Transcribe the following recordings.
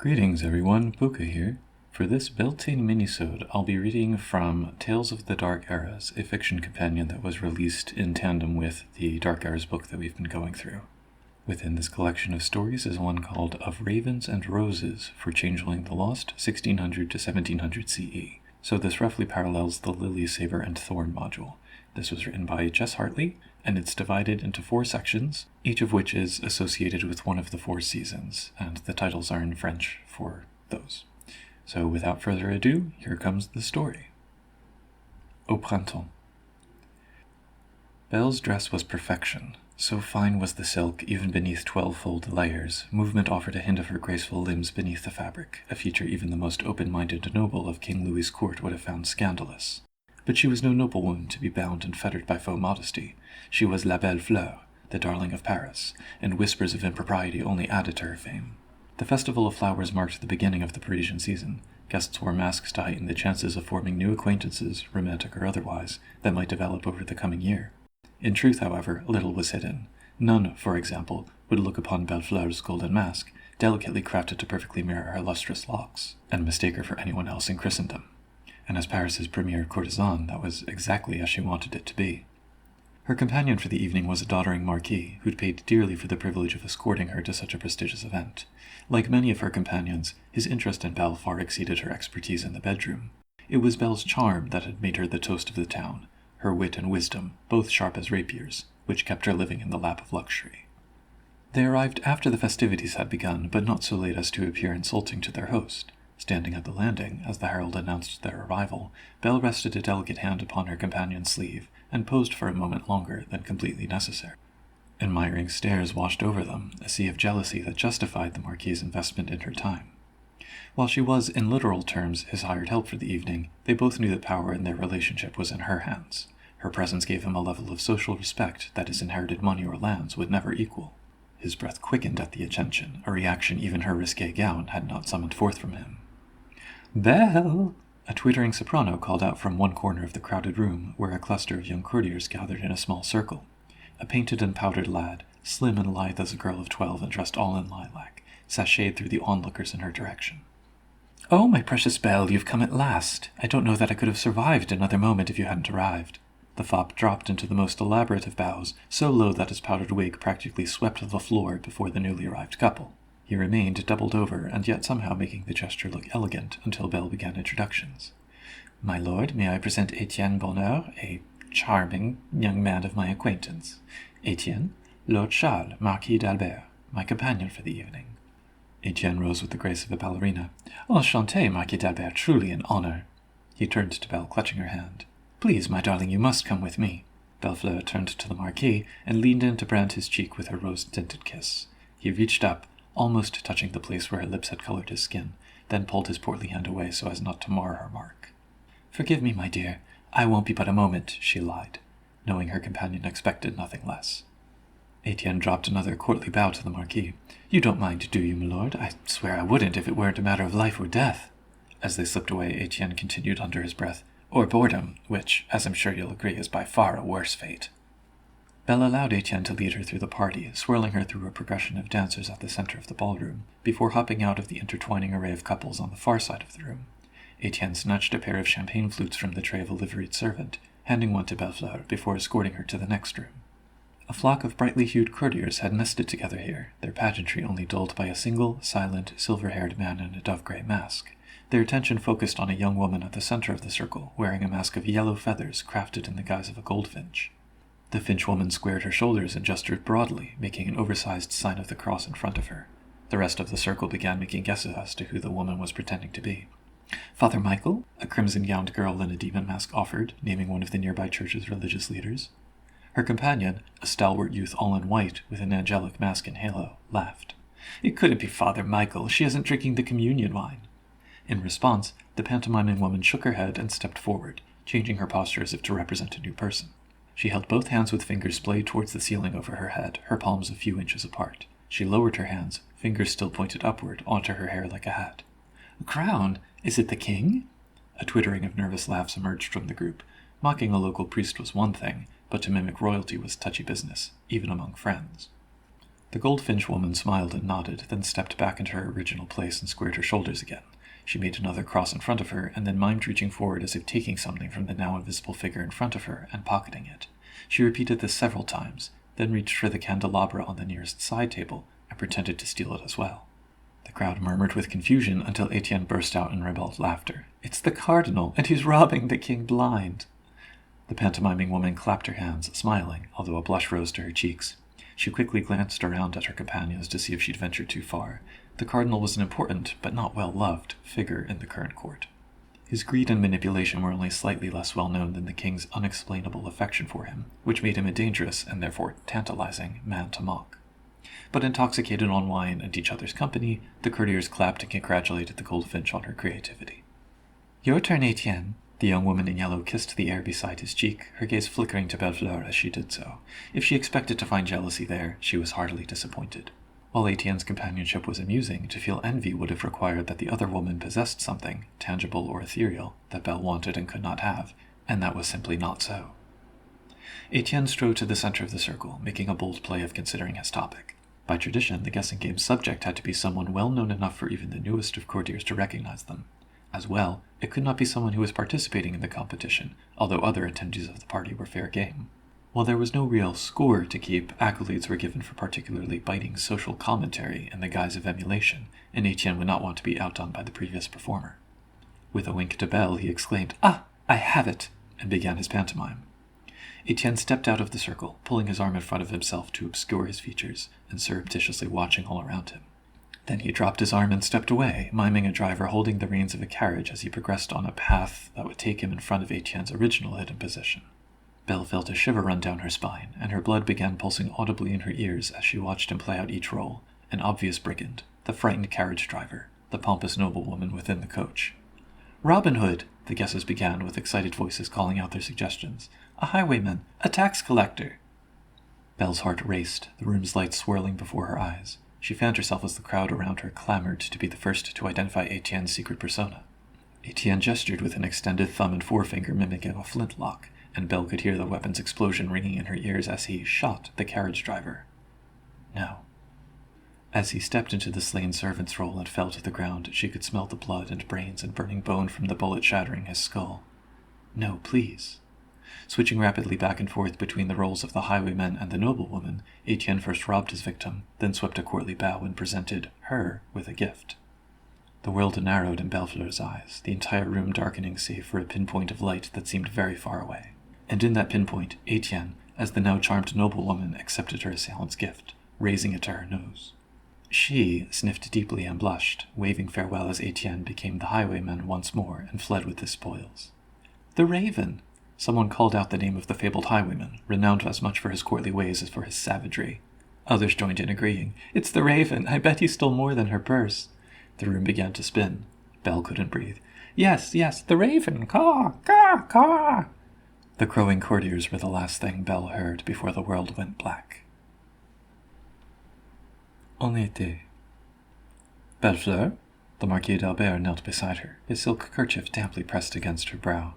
Greetings everyone, Pooka here. For this built-in minisode, I'll be reading from Tales of the Dark Eras, a fiction companion that was released in tandem with the Dark Eras book that we've been going through. Within this collection of stories is one called Of Ravens and Roses for Changeling the Lost, 1600 to 1700 CE. So this roughly parallels the Lily, Sabre, and Thorn module. This was written by Jess Hartley, and it's divided into 4 sections, each of which is associated with one of the 4 seasons, and the titles are in French for those. So without further ado, here comes the story. Au printemps. Belle's dress was perfection. So fine was the silk, even beneath 12-fold layers, movement offered a hint of her graceful limbs beneath the fabric, a feature even the most open-minded noble of King Louis's court would have found scandalous. But she was no noblewoman to be bound and fettered by faux modesty. She was la belle fleur, the darling of Paris, and whispers of impropriety only added to her fame. The Festival of Flowers marked the beginning of the Parisian season. Guests wore masks to heighten the chances of forming new acquaintances, romantic or otherwise, that might develop over the coming year. In truth, however, little was hidden. None, for example, would look upon Belle Fleur's golden mask, delicately crafted to perfectly mirror her lustrous locks, and mistake her for anyone else in Christendom. And as Paris's premier courtesan, that was exactly as she wanted it to be. Her companion for the evening was a doddering marquis, who'd paid dearly for the privilege of escorting her to such a prestigious event. Like many of her companions, his interest in Belle far exceeded her expertise in the bedroom. It was Belle's charm that had made her the toast of the town, her wit and wisdom, both sharp as rapiers, which kept her living in the lap of luxury. They arrived after the festivities had begun, but not so late as to appear insulting to their host. Standing at the landing, as the herald announced their arrival, Belle rested a delicate hand upon her companion's sleeve, and posed for a moment longer than completely necessary. Admiring stares washed over them, a sea of jealousy that justified the Marquis's investment in her time. While she was, in literal terms, his hired help for the evening, they both knew that power in their relationship was in her hands. Her presence gave him a level of social respect that his inherited money or lands would never equal. His breath quickened at the attention, a reaction even her risque gown had not summoned forth from him. "Belle!" A twittering soprano called out from one corner of the crowded room, where a cluster of young courtiers gathered in a small circle. A painted and powdered lad, slim and lithe as a girl of 12 and dressed all in lilac, sashayed through the onlookers in her direction. "Oh, my precious Belle, you've come at last. I don't know that I could have survived another moment if you hadn't arrived." The fop dropped into the most elaborate of bows, so low that his powdered wig practically swept the floor before the newly arrived couple. He remained doubled over, and yet somehow making the gesture look elegant until Belle began introductions. "My lord, may I present Etienne Bonheur, a charming young man of my acquaintance. Etienne, Lord Charles, Marquis d'Albert, my companion for the evening." Etienne rose with the grace of a ballerina. "Enchanté, Marquis d'Albert, truly an honor." He turned to Belle, clutching her hand. "Please, my darling, you must come with me." Bellefleur turned to the Marquis and leaned in to brand his cheek with her rose-tinted kiss. He reached up, almost touching the place where her lips had colored his skin, then pulled his portly hand away so as not to mar her mark. "Forgive me, my dear. I won't be but a moment," she lied, knowing her companion expected nothing less. Etienne dropped another courtly bow to the Marquis. "You don't mind, do you, my lord? I swear I wouldn't if it weren't a matter of life or death." As they slipped away, Etienne continued under his breath, "Or boredom, which, as I'm sure you'll agree, is by far a worse fate." Belle allowed Etienne to lead her through the party, swirling her through a progression of dancers at the center of the ballroom, before hopping out of the intertwining array of couples on the far side of the room. Etienne snatched a pair of champagne flutes from the tray of a liveried servant, handing one to Bellefleur before escorting her to the next room. A flock of brightly hued courtiers had nested together here, their pageantry only dulled by a single, silent, silver-haired man in a dove-gray mask. Their attention focused on a young woman at the center of the circle, wearing a mask of yellow feathers crafted in the guise of a goldfinch. The finch woman squared her shoulders and gestured broadly, making an oversized sign of the cross in front of her. The rest of the circle began making guesses as to who the woman was pretending to be. "Father Michael?" a crimson-gowned girl in a demon mask offered, naming one of the nearby church's religious leaders. Her companion, a stalwart youth all in white with an angelic mask and halo, laughed. "It couldn't be Father Michael. She isn't drinking the communion wine." In response, the pantomiming woman shook her head and stepped forward, changing her posture as if to represent a new person. She held both hands with fingers splayed towards the ceiling over her head, her palms a few inches apart. She lowered her hands, fingers still pointed upward, onto her hair like a hat. "A crown? Is it the king?" A twittering of nervous laughs emerged from the group. Mocking a local priest was one thing, but to mimic royalty was touchy business, even among friends. The goldfinch woman smiled and nodded, then stepped back into her original place and squared her shoulders again. She made another cross in front of her, and then mimed reaching forward as if taking something from the now invisible figure in front of her and pocketing it. She repeated this several times, then reached for the candelabra on the nearest side table and pretended to steal it as well. The crowd murmured with confusion until Etienne burst out in ribald laughter. "It's the cardinal, and he's robbing the king blind!" The pantomiming woman clapped her hands, smiling, although a blush rose to her cheeks. She quickly glanced around at her companions to see if she'd ventured too far. The cardinal was an important, but not well-loved, figure in the current court. His greed and manipulation were only slightly less well-known than the king's unexplainable affection for him, which made him a dangerous, and therefore tantalizing, man to mock. But intoxicated on wine and each other's company, the courtiers clapped and congratulated the goldfinch on her creativity. "Your turn, Etienne." The young woman in yellow kissed the air beside his cheek, her gaze flickering to Bellefleur as she did so. If she expected to find jealousy there, she was heartily disappointed. While Etienne's companionship was amusing, to feel envy would have required that the other woman possessed something, tangible or ethereal, that Belle wanted and could not have, and that was simply not so. Etienne strode to the center of the circle, making a bold play of considering his topic. By tradition, the guessing game's subject had to be someone well known enough for even the newest of courtiers to recognize them. As well, it could not be someone who was participating in the competition, although other attendees of the party were fair game. While there was no real score to keep, accolades were given for particularly biting social commentary in the guise of emulation, and Etienne would not want to be outdone by the previous performer. With a wink to Belle, he exclaimed, "Ah, I have it!" and began his pantomime. Etienne stepped out of the circle, pulling his arm in front of himself to obscure his features, and surreptitiously watching all around him. Then he dropped his arm and stepped away, miming a driver holding the reins of a carriage as he progressed on a path that would take him in front of Etienne's original hidden position. Belle felt a shiver run down her spine, and her blood began pulsing audibly in her ears as she watched him play out each role: an obvious brigand, the frightened carriage driver, the pompous noblewoman within the coach. "Robin Hood," the guesses began, with excited voices calling out their suggestions. "A highwayman, a tax collector." Belle's heart raced, the room's lights swirling before her eyes. She fanned herself as the crowd around her clamored to be the first to identify Etienne's secret persona. Etienne gestured with an extended thumb and forefinger mimicking a flintlock, and Belle could hear the weapon's explosion ringing in her ears as he shot the carriage driver. No. As he stepped into the slain servant's role and fell to the ground, she could smell the blood and brains and burning bone from the bullet shattering his skull. No, please. Switching rapidly back and forth between the roles of the highwayman and the noblewoman, Etienne first robbed his victim, then swept a courtly bow and presented her with a gift. The world narrowed in Bellefleur's eyes, the entire room darkening save for a pinpoint of light that seemed very far away. And in that pinpoint, Etienne, as the now charmed noblewoman, accepted her assailant's gift, raising it to her nose. She sniffed deeply and blushed, waving farewell as Etienne became the highwayman once more and fled with his spoils. "The Raven!" Someone called out the name of the fabled highwayman, renowned as much for his courtly ways as for his savagery. Others joined in agreeing. "It's the Raven! I bet he stole more than her purse." The room began to spin. Belle couldn't breathe. Yes, the Raven! Caw! Caw! Caw! The crowing courtiers were the last thing Belle heard before the world went black. En été. Bellefleur? The Marquis d'Albert knelt beside her, his silk kerchief damply pressed against her brow.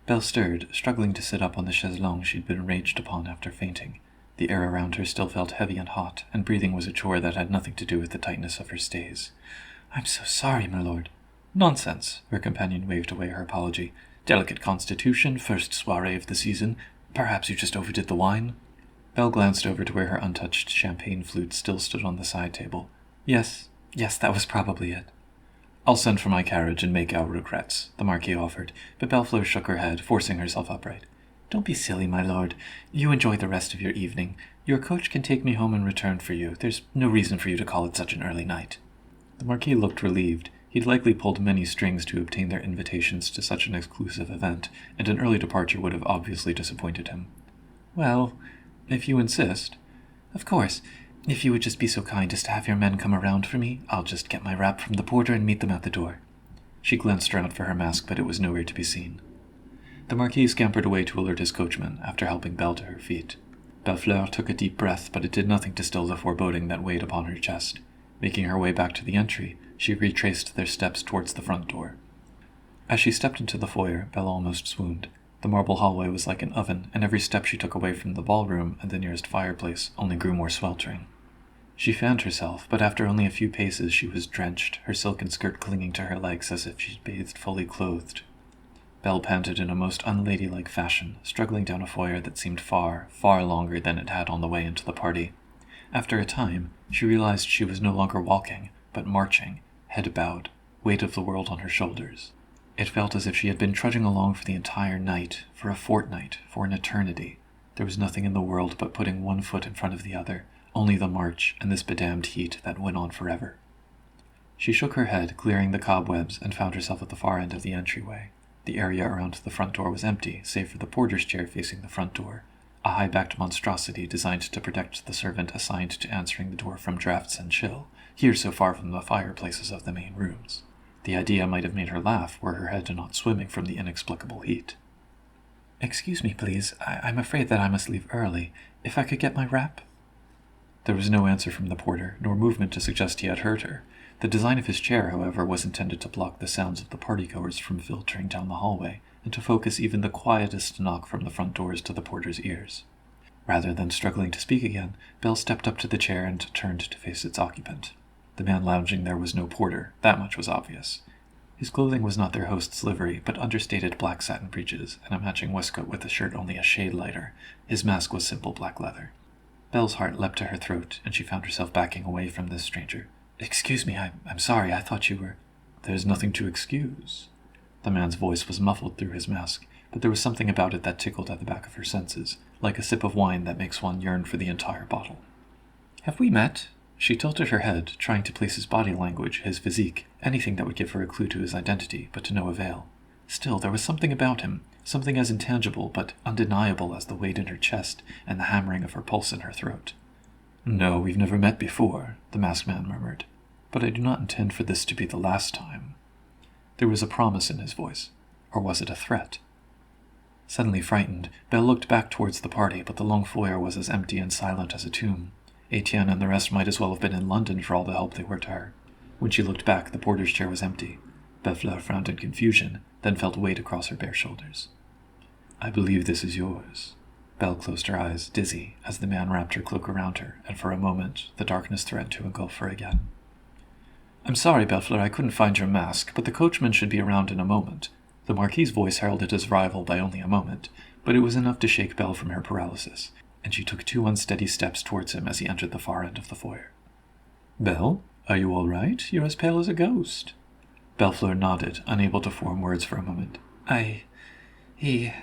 Belle stirred, struggling to sit up on the chaise longue she'd been raged upon after fainting. The air around her still felt heavy and hot, and breathing was a chore that had nothing to do with the tightness of her stays. "I'm so sorry, my lord." "Nonsense," her companion waved away her apology. "Delicate constitution, first soirée of the season. Perhaps you just overdid the wine?" Belle glanced over to where her untouched champagne flute still stood on the side table. Yes, that was probably it." "I'll send for my carriage and make our regrets," the Marquis offered, but Bellefleur shook her head, forcing herself upright. "Don't be silly, my lord. You enjoy the rest of your evening. Your coach can take me home in return for you. There's no reason for you to call it such an early night." The Marquis looked relieved. He'd likely pulled many strings to obtain their invitations to such an exclusive event, and an early departure would have obviously disappointed him. "Well, if you insist." "Of course. If you would just be so kind as to have your men come around for me, I'll just get my wrap from the porter and meet them at the door." She glanced around for her mask, but it was nowhere to be seen. The Marquis scampered away to alert his coachman, after helping Belle to her feet. Bellefleur took a deep breath, but it did nothing to still the foreboding that weighed upon her chest. Making her way back to the entry, she retraced their steps towards the front door. As she stepped into the foyer, Belle almost swooned. The marble hallway was like an oven, and every step she took away from the ballroom and the nearest fireplace only grew more sweltering. She fanned herself, but after only a few paces she was drenched, her silken skirt clinging to her legs as if she'd bathed fully clothed. Belle panted in a most unladylike fashion, struggling down a foyer that seemed far, far longer than it had on the way into the party. After a time, she realized she was no longer walking, but marching, head bowed, weight of the world on her shoulders. It felt as if she had been trudging along for the entire night, for a fortnight, for an eternity. There was nothing in the world but putting one foot in front of the other, only the march and this bedamned heat that went on forever. She shook her head, clearing the cobwebs, and found herself at the far end of the entryway. The area around the front door was empty, save for the porter's chair facing the front door, a high-backed monstrosity designed to protect the servant assigned to answering the door from drafts and chill, here so far from the fireplaces of the main rooms. The idea might have made her laugh were her head not swimming from the inexplicable heat. "Excuse me, please. I'm afraid that I must leave early. If I could get my wrap?" There was no answer from the porter, nor movement to suggest he had heard her. The design of his chair, however, was intended to block the sounds of the partygoers from filtering down the hallway, and to focus even the quietest knock from the front doors to the porter's ears. Rather than struggling to speak again, Belle stepped up to the chair and turned to face its occupant. The man lounging there was no porter, that much was obvious. His clothing was not their host's livery, but understated black satin breeches, and a matching waistcoat with a shirt only a shade lighter. His mask was simple black leather. Belle's heart leapt to her throat, and she found herself backing away from this stranger. "Excuse me, I'm sorry, I thought you were—" "There's nothing to excuse." The man's voice was muffled through his mask, but there was something about it that tickled at the back of her senses, like a sip of wine that makes one yearn for the entire bottle. "Have we met?" She tilted her head, trying to place his body language, his physique, anything that would give her a clue to his identity, but to no avail. Still, there was something about him, something as intangible but undeniable as the weight in her chest and the hammering of her pulse in her throat. "No, we've never met before," the masked man murmured. "But I do not intend for this to be the last time." There was a promise in his voice. Or was it a threat? Suddenly frightened, Belle looked back towards the party, but the long foyer was as empty and silent as a tomb. Etienne and the rest might as well have been in London for all the help they were to her. When she looked back, the porter's chair was empty. Belle frowned in confusion, then felt weight across her bare shoulders. "I believe this is yours." Belle closed her eyes, dizzy, as the man wrapped her cloak around her, and for a moment the darkness threatened to engulf her again. "I'm sorry, Belle, I couldn't find your mask, but the coachman should be around in a moment." The Marquis's voice heralded his rival by only a moment, but it was enough to shake Belle from her paralysis, and she took 2 unsteady steps towards him as he entered the far end of the foyer. "Belle, are you all right? You're as pale as a ghost." Belle nodded, unable to form words for a moment. He...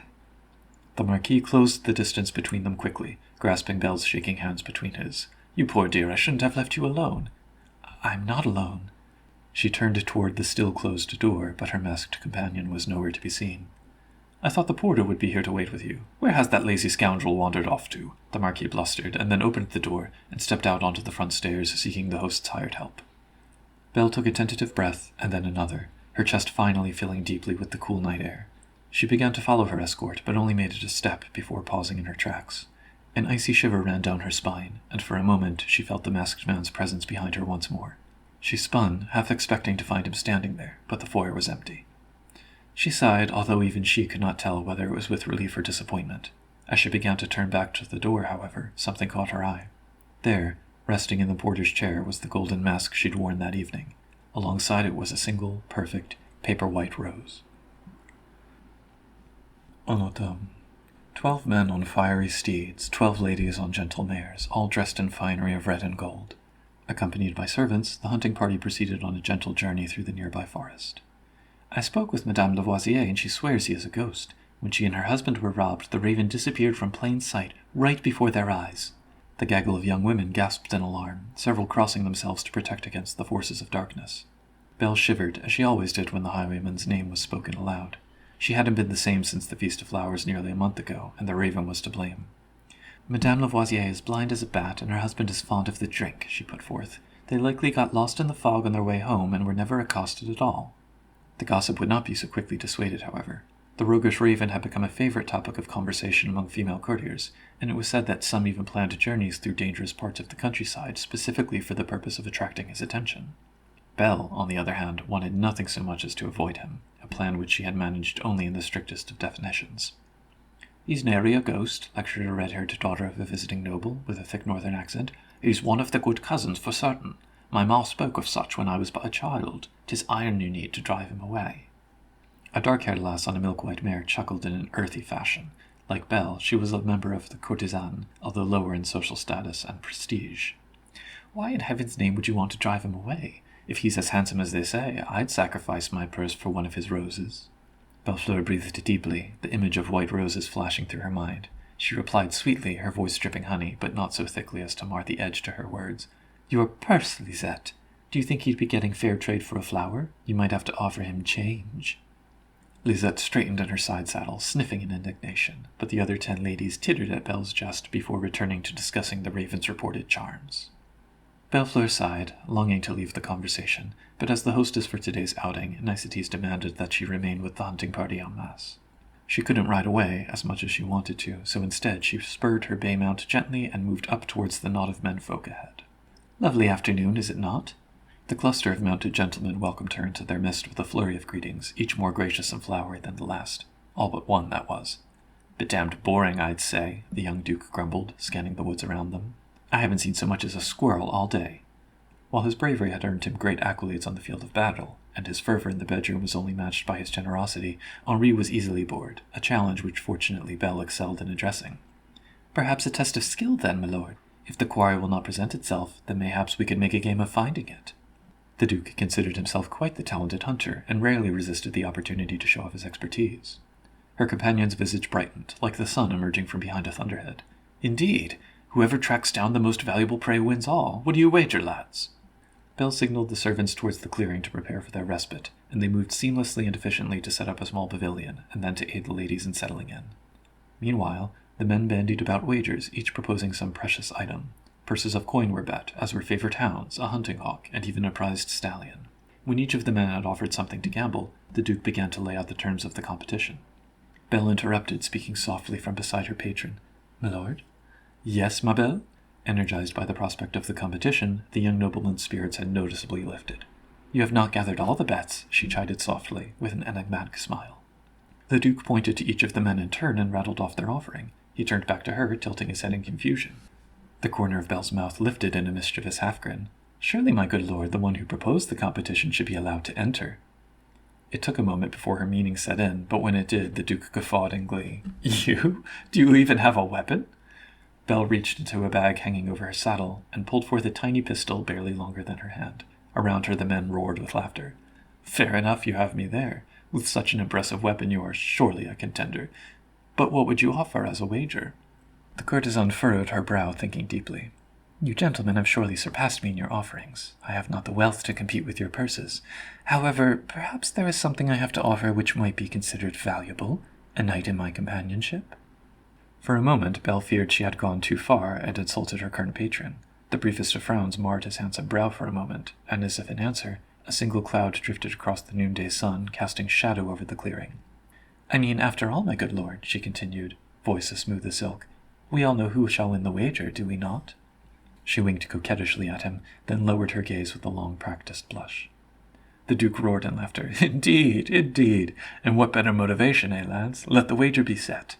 The Marquis closed the distance between them quickly, grasping Belle's shaking hands between his. "You poor dear, I shouldn't have left you alone." "I'm not alone." She turned toward the still-closed door, but her masked companion was nowhere to be seen. "I thought the porter would be here to wait with you. Where has that lazy scoundrel wandered off to?" The Marquis blustered, and then opened the door and stepped out onto the front stairs, seeking the host's hired help. Belle took a tentative breath, and then another, her chest finally filling deeply with the cool night air. She began to follow her escort, but only made it a step before pausing in her tracks. An icy shiver ran down her spine, and for a moment she felt the masked man's presence behind her once more. She spun, half expecting to find him standing there, but the foyer was empty. She sighed, although even she could not tell whether it was with relief or disappointment. As she began to turn back to the door, however, something caught her eye. There, resting in the porter's chair, was the golden mask she'd worn that evening. Alongside it was a single, perfect, paper-white rose. En automne. 12 men on fiery steeds, 12 ladies on gentle mares, all dressed in finery of red and gold. Accompanied by servants, the hunting party proceeded on a gentle journey through the nearby forest. "I spoke with Madame Lavoisier, and she swears he is a ghost. When she and her husband were robbed, the raven disappeared from plain sight, right before their eyes." The gaggle of young women gasped in alarm, several crossing themselves to protect against the forces of darkness. Belle shivered, as she always did when the highwayman's name was spoken aloud. She hadn't been the same since the Feast of Flowers nearly a month ago, and the raven was to blame. "Madame Lavoisier is blind as a bat, and her husband is fond of the drink," she put forth. "They likely got lost in the fog on their way home, and were never accosted at all." The gossip would not be so quickly dissuaded, however. The roguish raven had become a favorite topic of conversation among female courtiers, and it was said that some even planned journeys through dangerous parts of the countryside specifically for the purpose of attracting his attention. Belle, on the other hand, wanted nothing so much as to avoid him, a plan which she had managed only in the strictest of definitions. "He's nary a ghost," lectured a red-haired daughter of a visiting noble, with a thick northern accent. He's one of the good cousins for certain. My ma spoke of such when I was but a child. 'Tis iron you need to drive him away." A dark-haired lass on a milk-white mare chuckled in an earthy fashion. Like Belle, she was a member of the courtisan, although lower in social status and prestige. "Why in heaven's name would you want to drive him away? If he's as handsome as they say, I'd sacrifice my purse for one of his roses." Bellefleur breathed deeply, the image of white roses flashing through her mind. She replied sweetly, her voice dripping honey, but not so thickly as to mar the edge to her words. "Your purse, Lisette? Do you think he'd be getting fair trade for a flower? You might have to offer him change." Lisette straightened in her side saddle, sniffing in indignation, but the other 10 ladies tittered at Belle's jest before returning to discussing the raven's reported charms. Bellefleur sighed, longing to leave the conversation, but as the hostess for today's outing, niceties demanded that she remain with the hunting party en masse. She couldn't ride away as much as she wanted to, so instead she spurred her bay mount gently and moved up towards the knot of menfolk ahead. "Lovely afternoon, is it not?" The cluster of mounted gentlemen welcomed her into their midst with a flurry of greetings, each more gracious and flowery than the last. All but one, that was. "Bit damned boring, I'd say," the young duke grumbled, scanning the woods around them. "I haven't seen so much as a squirrel all day." While his bravery had earned him great accolades on the field of battle, and his fervor in the bedroom was only matched by his generosity, Henri was easily bored, a challenge which fortunately Belle excelled in addressing. "Perhaps a test of skill, then, my lord. If the quarry will not present itself, then mayhaps we could make a game of finding it." The duke considered himself quite the talented hunter, and rarely resisted the opportunity to show off his expertise. Her companion's visage brightened, like the sun emerging from behind a thunderhead. "Indeed! Whoever tracks down the most valuable prey wins all. What do you wager, lads?" Belle signaled the servants towards the clearing to prepare for their respite, and they moved seamlessly and efficiently to set up a small pavilion, and then to aid the ladies in settling in. Meanwhile, the men bandied about wagers, each proposing some precious item. Purses of coin were bet, as were favourite hounds, a hunting hawk, and even a prized stallion. When each of the men had offered something to gamble, the duke began to lay out the terms of the competition. Belle interrupted, speaking softly from beside her patron. "My lord?" "Yes, ma belle?" Energized by the prospect of the competition, the young nobleman's spirits had noticeably lifted. "You have not gathered all the bets," she chided softly, with an enigmatic smile. The duke pointed to each of the men in turn and rattled off their offering. He turned back to her, tilting his head in confusion. The corner of Belle's mouth lifted in a mischievous half-grin. "Surely, my good lord, the one who proposed the competition should be allowed to enter." It took a moment before her meaning set in, but when it did, the duke guffawed in glee. "You? Do you even have a weapon?" Belle reached into a bag hanging over her saddle and pulled forth a tiny pistol barely longer than her hand. Around her the men roared with laughter. "Fair enough, you have me there. With such an impressive weapon you are surely a contender. But what would you offer as a wager?" The courtesan furrowed her brow, thinking deeply. "You gentlemen have surely surpassed me in your offerings. I have not the wealth to compete with your purses. However, perhaps there is something I have to offer which might be considered valuable, a knight in my companionship." For a moment, Belle feared she had gone too far and insulted her current patron. The briefest of frowns marred his handsome brow for a moment, and as if in answer, a single cloud drifted across the noonday sun, casting shadow over the clearing. "I mean, after all, my good lord," she continued, voice as smooth as silk, "we all know who shall win the wager, do we not?" She winked coquettishly at him, then lowered her gaze with a long-practiced blush. The duke roared in laughter. "Indeed, indeed! And what better motivation, eh, lads? Let the wager be set."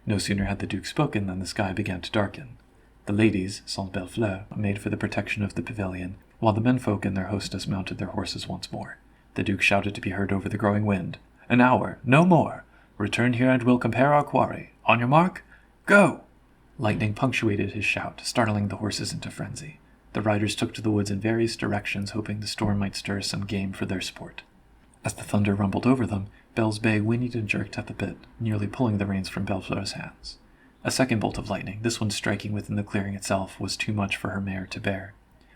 No sooner had the duke spoken than the sky began to darken. The ladies, sans Bellefleur, made for the protection of the pavilion, while the menfolk and their hostess mounted their horses once more. The duke shouted to be heard over the growing wind. "An hour, no more! Return here and we'll compare our quarry. On your mark, go!" Lightning punctuated his shout, startling the horses into frenzy. The riders took to the woods in various directions, hoping the storm might stir some game for their sport. As the thunder rumbled over them, Belle's bay whinnied and jerked at the bit, nearly pulling the reins from Bellefleur's hands. A second bolt of lightning, this one striking within the clearing itself, was too much for her mare to bear.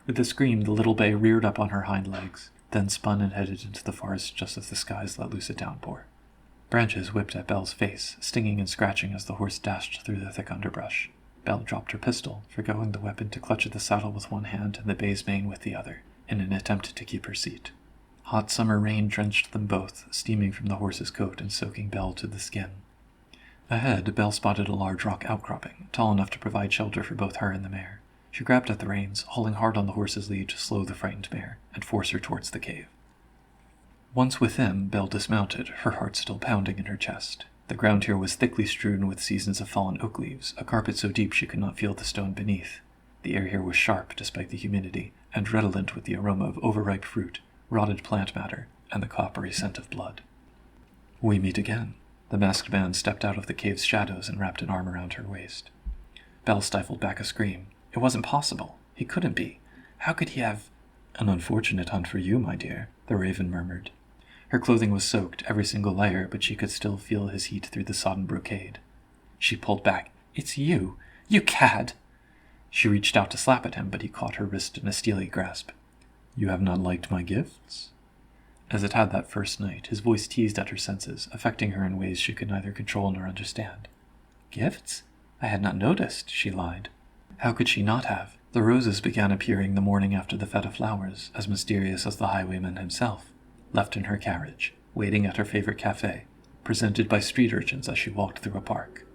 With a scream, the little bay reared up on her hind legs, then spun and headed into the forest just as the skies let loose a downpour. Branches whipped at Belle's face, stinging and scratching as the horse dashed through the thick underbrush. Belle dropped her pistol, forgoing the weapon to clutch at the saddle with one hand and the bay's mane with the other, in an attempt to keep her seat. Hot summer rain drenched them both, steaming from the horse's coat and soaking Belle to the skin. Ahead, Belle spotted a large rock outcropping, tall enough to provide shelter for both her and the mare. She grabbed at the reins, hauling hard on the horse's lead to slow the frightened mare, and force her towards the cave. Once within, Belle dismounted, her heart still pounding in her chest. The ground here was thickly strewn with seasons of fallen oak leaves, a carpet so deep she could not feel the stone beneath. The air here was sharp despite the humidity, and redolent with the aroma of overripe fruit, rotted plant matter, and the coppery scent of blood. We meet again. The masked man stepped out of the cave's shadows and wrapped an arm around her waist. Belle stifled back a scream. It wasn't possible. He couldn't be. How could he have... An unfortunate hunt for you, my dear, the raven murmured. Her clothing was soaked, every single layer, but she could still feel his heat through the sodden brocade. She pulled back. It's you! You cad! She reached out to slap at him, but he caught her wrist in a steely grasp. You have not liked my gifts? As it had that first night, his voice teased at her senses, affecting her in ways she could neither control nor understand. Gifts? I had not noticed, she lied. How could she not have? The roses began appearing the morning after the Fête of Flowers, as mysterious as the highwayman himself, left in her carriage, waiting at her favorite café, presented by street urchins as she walked through a park.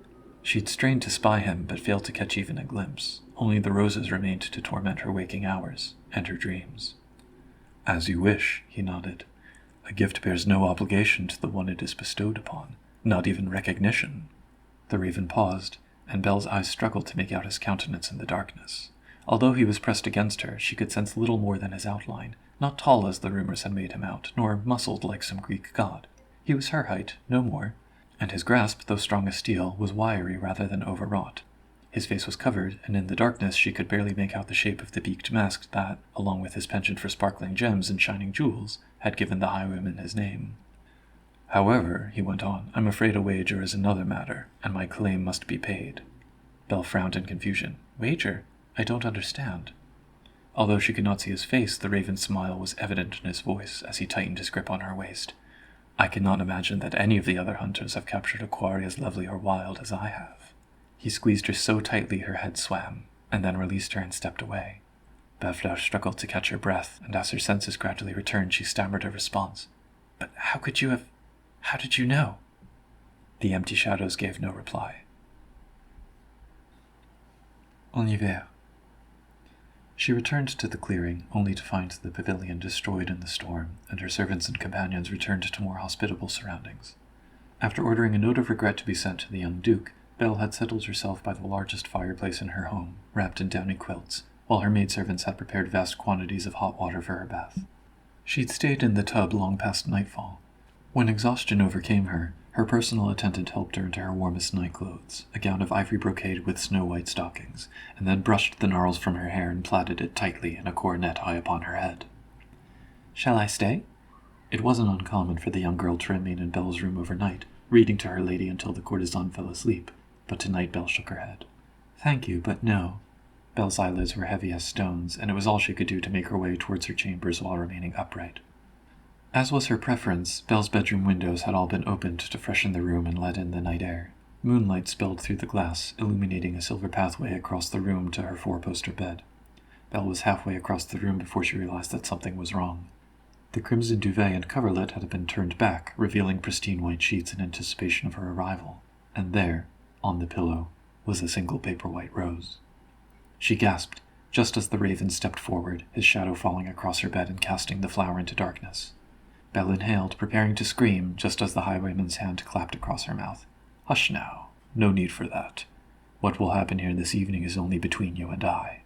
She'd strained to spy him, but failed to catch even a glimpse. Only the roses remained to torment her waking hours, and her dreams. As you wish, he nodded. A gift bears no obligation to the one it is bestowed upon, not even recognition. The raven paused, and Belle's eyes struggled to make out his countenance in the darkness. Although he was pressed against her, she could sense little more than his outline, not tall as the rumors had made him out, nor muscled like some Greek god. He was her height, no more, and his grasp, though strong as steel, was wiry rather than overwrought. His face was covered, and in the darkness she could barely make out the shape of the beaked mask that, along with his penchant for sparkling gems and shining jewels, had given the highwayman his name. However, he went on, I'm afraid a wager is another matter, and my claim must be paid. Belle frowned in confusion. Wager? I don't understand. Although she could not see his face, the raven's smile was evident in his voice as he tightened his grip on her waist. I cannot imagine that any of the other hunters have captured a quarry as lovely or wild as I have. He squeezed her so tightly her head swam, and then released her and stepped away. Belle struggled to catch her breath, and as her senses gradually returned, she stammered a response. But how could you have... How did you know? The empty shadows gave no reply. En hiver. She returned to the clearing, only to find the pavilion destroyed in the storm, and her servants and companions returned to more hospitable surroundings. After ordering a note of regret to be sent to the young duke, Belle had settled herself by the largest fireplace in her home, wrapped in downy quilts, while her maidservants had prepared vast quantities of hot water for her bath. She'd stayed in the tub long past nightfall. When exhaustion overcame her, her personal attendant helped her into her warmest night clothes, a gown of ivory brocade with snow-white stockings, and then brushed the gnarls from her hair and plaited it tightly in a coronet high upon her head. Shall I stay? It wasn't uncommon for the young girl to remain in Belle's room overnight, reading to her lady until the courtesan fell asleep, but tonight Belle shook her head. Thank you, but no. Belle's eyelids were heavy as stones, and it was all she could do to make her way towards her chambers while remaining upright. As was her preference, Belle's bedroom windows had all been opened to freshen the room and let in the night air. Moonlight spilled through the glass, illuminating a silver pathway across the room to her four-poster bed. Belle was halfway across the room before she realized that something was wrong. The crimson duvet and coverlet had been turned back, revealing pristine white sheets in anticipation of her arrival, and there, on the pillow, was a single paper-white rose. She gasped, just as the raven stepped forward, his shadow falling across her bed and casting the flower into darkness. Belle inhaled, preparing to scream, just as the highwayman's hand clapped across her mouth. Hush now. No need for that. What will happen here this evening is only between you and I.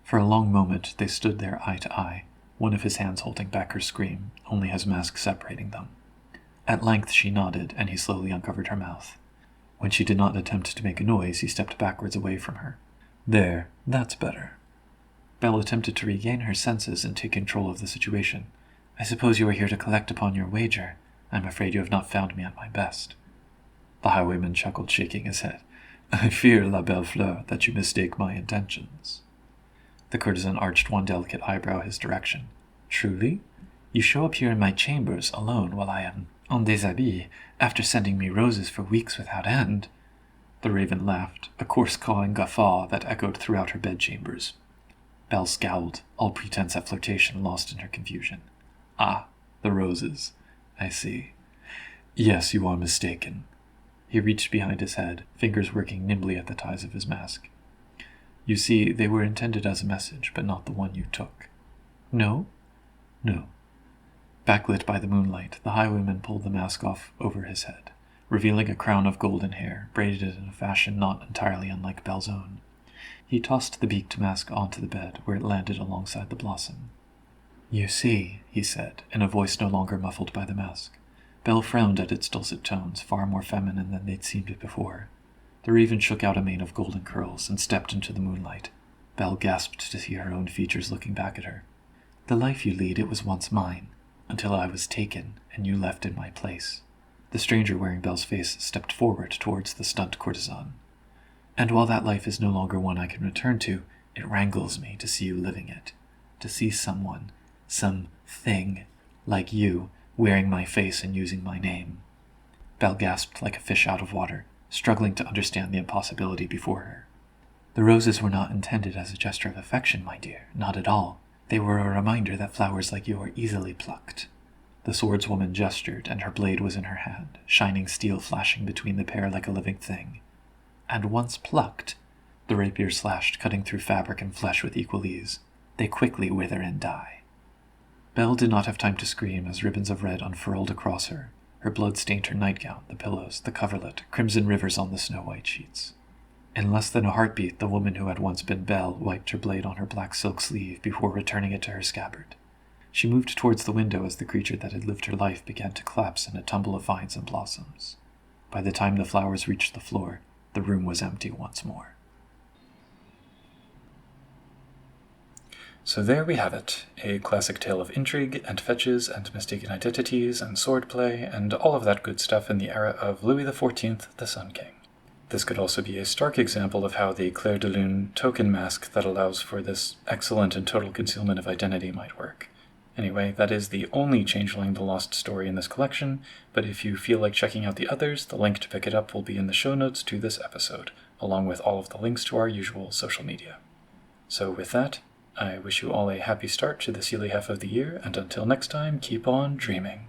For a long moment they stood there eye to eye, one of his hands holding back her scream, only his mask separating them. At length she nodded, and he slowly uncovered her mouth. When she did not attempt to make a noise, he stepped backwards away from her. There, that's better. Belle attempted to regain her senses and take control of the situation. I suppose you are here to collect upon your wager. I'm afraid you have not found me at my best. The highwayman chuckled, shaking his head. I fear, la belle fleur, that you mistake my intentions. The courtesan arched one delicate eyebrow his direction. Truly? You show up here in my chambers alone while I am en déshabille, after sending me roses for weeks without end. The raven laughed, a coarse cawing guffaw that echoed throughout her bedchambers. Belle scowled, all pretense at flirtation lost in her confusion. Ah, the roses. I see. Yes, you are mistaken. He reached behind his head, fingers working nimbly at the ties of his mask. You see, they were intended as a message, but not the one you took. No? No. Backlit by the moonlight, the highwayman pulled the mask off over his head, revealing a crown of golden hair, braided in a fashion not entirely unlike Belle's own. He tossed the beaked mask onto the bed, where it landed alongside the blossom. "You see," he said, in a voice no longer muffled by the mask. Belle frowned at its dulcet tones, far more feminine than they'd seemed before. The raven shook out a mane of golden curls and stepped into the moonlight. Belle gasped to see her own features looking back at her. "The life you lead, it was once mine, until I was taken and you left in my place." The stranger wearing Belle's face stepped forward towards the stunned courtesan. "And while that life is no longer one I can return to, it wrangles me to see you living it. To see someone, some thing, like you, wearing my face and using my name." Belle gasped like a fish out of water, struggling to understand the impossibility before her. "The roses were not intended as a gesture of affection, my dear, not at all. They were a reminder that flowers like you are easily plucked." The swordswoman gestured, and her blade was in her hand, shining steel flashing between the pair like a living thing. "And once plucked," the rapier slashed, cutting through fabric and flesh with equal ease, "they quickly wither and die." Belle did not have time to scream as ribbons of red unfurled across her. Her blood stained her nightgown, the pillows, the coverlet, crimson rivers on the snow-white sheets. In less than a heartbeat, the woman who had once been Belle wiped her blade on her black silk sleeve before returning it to her scabbard. She moved towards the window as the creature that had lived her life began to collapse in a tumble of vines and blossoms. By the time the flowers reached the floor, the room was empty once more. So there we have it, a classic tale of intrigue and fetches and mistaken identities and swordplay and all of that good stuff in the era of Louis XIV, the Sun King. This could also be a stark example of how the Clair de Lune token mask that allows for this excellent and total concealment of identity might work. Anyway, that is the only Changeling the Lost story in this collection, but if you feel like checking out the others, the link to pick it up will be in the show notes to this episode, along with all of the links to our usual social media. So with that, I wish you all a happy start to the Seelie half of the year, and until next time, keep on dreaming.